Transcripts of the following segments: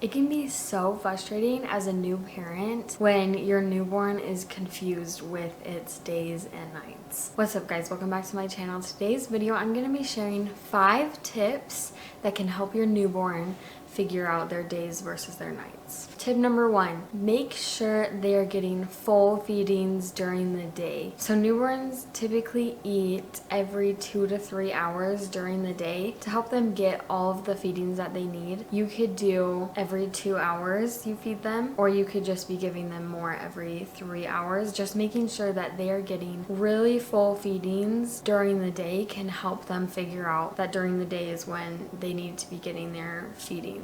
It can be so frustrating as a new parent when your newborn is confused with its days and nights. What's up guys, welcome back to my channel. Today's video I'm going to be sharing 5 tips that can help your newborn figure out their days versus their nights. Tip number 1, make sure they are getting full feedings during the day. So newborns typically eat every 2 to 3 hours during the day. To help them get all of the feedings that they need, you could do every 2 hours you feed them, or you could just be giving them more every 3 hours. Just making sure that they are getting really full feedings during the day can help them figure out that during the day is when they need to be getting their feedings.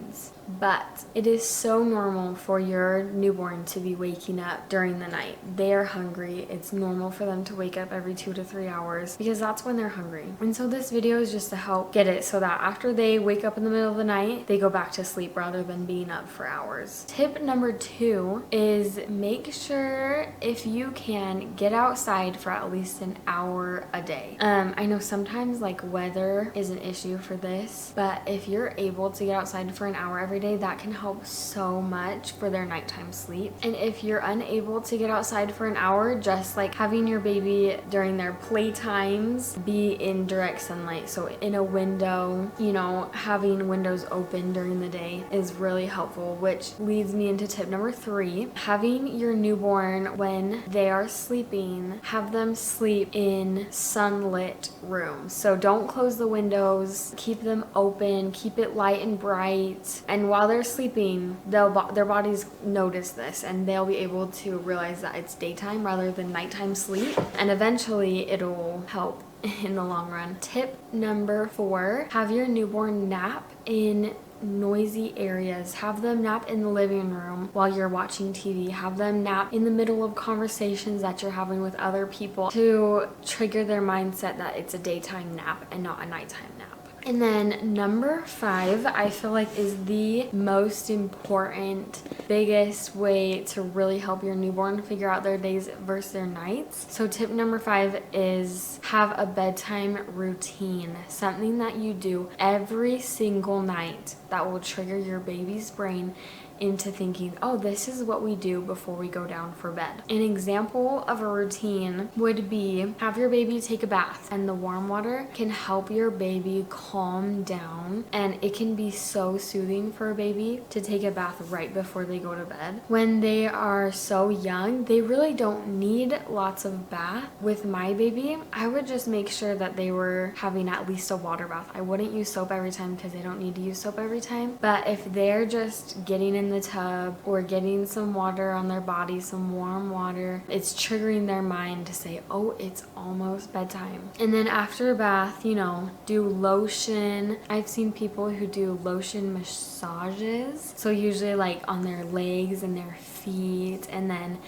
But it is so normal for your newborn to be waking up during the night. They are hungry. It's normal for them to wake up every 2 to 3 hours because that's when they're hungry. And so this video is just to help get it so that after they wake up in the middle of the night, they go back to sleep rather than being up for hours. Tip number 2 is make sure, if you can, get outside for at least an hour a day. I know sometimes like weather is an issue for this, but if you're able to get outside for an hour every day, that can help so much for their nighttime sleep. And if you're unable to get outside for an hour, just like having your baby during their play times be in direct sunlight, so in a window, you know, having windows open during the day is really helpful, which leads me into tip number 3. Having your newborn, when they are sleeping, have them sleep in sunlit rooms. So don't close the windows, keep them open, keep it light and bright, and while they're sleeping, their bodies notice this and they'll be able to realize that it's daytime rather than nighttime sleep, and eventually it'll help in the long run. Tip number 4, have your newborn nap in noisy areas. Have them nap in the living room while you're watching TV. Have them nap in the middle of conversations that you're having with other people to trigger their mindset that it's a daytime nap and not a nighttime nap. And then number 5, I feel like is the most important, biggest way to really help your newborn figure out their days versus their nights. So tip number 5 is have a bedtime routine, something that you do every single night that will trigger your baby's brain into thinking, oh, this is what we do before we go down for bed. An example of a routine would be have your baby take a bath, and the warm water can help your baby calm down, and it can be so soothing for a baby to take a bath right before they go to bed. When they are so young, they really don't need lots of bath. With my baby, I would just make sure that they were having at least a water bath. I wouldn't use soap every time because they don't need to use soap every time, but if they're just getting in the tub or getting some water on their body, some warm water, it's triggering their mind to say, oh, it's almost bedtime. And then after a bath, you know, do lotion. I've seen people who do lotion massages, so usually like on their legs and their feet, and then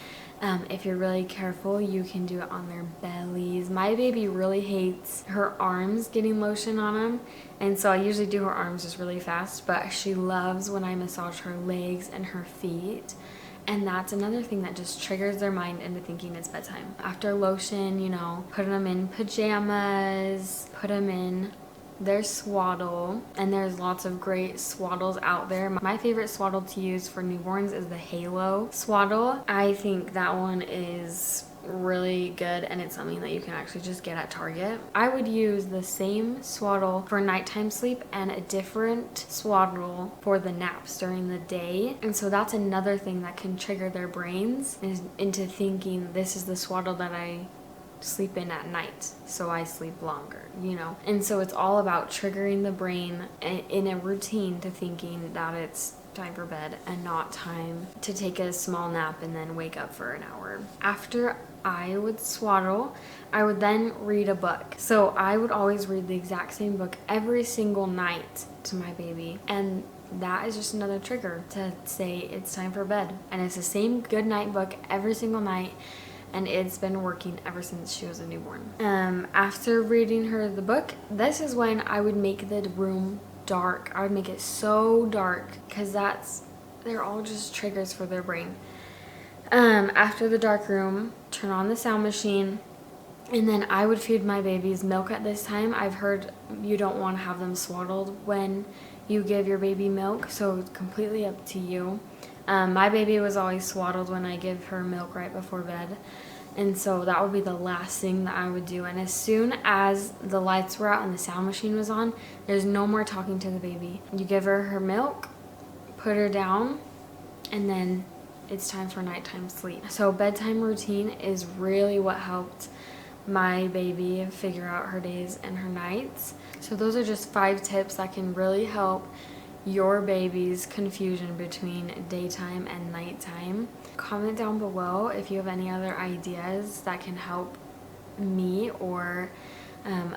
if you're really careful, you can do it on their bellies. My baby really hates her arms getting lotion on them, and so I usually do her arms just really fast, but she loves when I massage her legs and her feet. And that's another thing that just triggers their mind into thinking it's bedtime. After lotion, you know, put them in pajamas, put them in their swaddle, and there's lots of great swaddles out there. My favorite swaddle to use for newborns is the Halo swaddle. I think that one is really good, and it's something that you can actually just get at Target. I would use the same swaddle for nighttime sleep and a different swaddle for the naps during the day, and so that's another thing that can trigger their brains into thinking this is the swaddle that I sleep in at night, so I sleep longer, you know. And so it's all about triggering the brain in a routine to thinking that it's time for bed and not time to take a small nap and then wake up for an hour. After I would swaddle, I would then read a book. So I would always read the exact same book every single night to my baby, and that is just another trigger to say it's time for bed. And it's the same good night book every single night, and it's been working ever since she was a newborn. After reading her the book, this is when I would make the room dark. I would make it so dark because they're all just triggers for their brain. After the dark room, turn on the sound machine, and then I would feed my babies milk at this time. I've heard you don't want to have them swaddled when you give your baby milk, so it's completely up to you. My baby was always swaddled when I give her milk right before bed. And so that would be the last thing that I would do. And as soon as the lights were out and the sound machine was on, there's no more talking to the baby. You give her her milk, put her down, and then it's time for nighttime sleep. So bedtime routine is really what helped my baby figure out her days and her nights. So those are just 5 tips that can really help your baby's confusion between daytime and nighttime. Comment down below if you have any other ideas that can help me or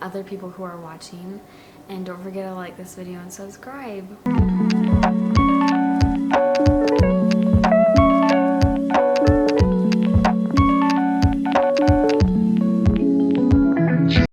other people who are watching. And don't forget to like this video and subscribe.